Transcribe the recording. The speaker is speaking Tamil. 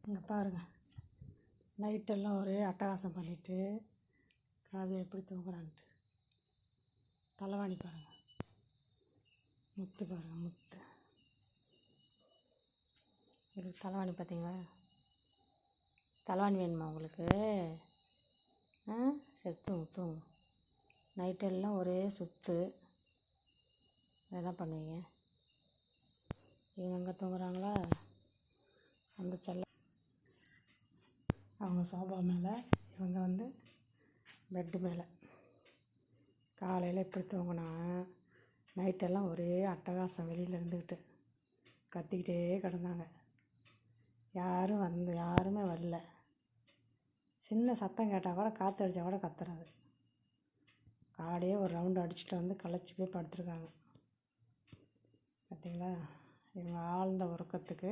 இங்கே பாருங்கள், நைட்டெல்லாம் ஒரே அட்டகாசம் பண்ணிவிட்டு காவியா எப்படி தூங்குறான்ட்டு. தலைவாணி பாருங்கள், முத்து பாருங்கள், முத்து. இது தலைவாணி பார்த்தீங்களா? தலைவாணி வேணுமா உங்களுக்கு? சரி தூங்கு. நைட்டெல்லாம் ஒரே சுற்று. என்ன பண்ணுவீங்க? இவங்க எங்கே தூங்குறாங்களா? அந்த செல்ல அவங்க சோபா மேலே, இவங்க பெட்டு மேலே. காலையில் எப்படி தூங்கினா நைட்டெல்லாம் ஒரே அட்டகாசம். வெளியில் இருந்துக்கிட்டு கத்திக்கிட்டே கிடந்தாங்க. யாருமே வரல. சின்ன சத்தம் கேட்டால் கூட, காற்று அடித்தா கூட கத்துறது. காடையே ஒரு ரவுண்டு அடிச்சுட்டு களைச்சி போய் படுத்துருக்காங்க. பார்த்தீங்களா? இவங்க ஆழ்ந்த உறக்கத்துக்கு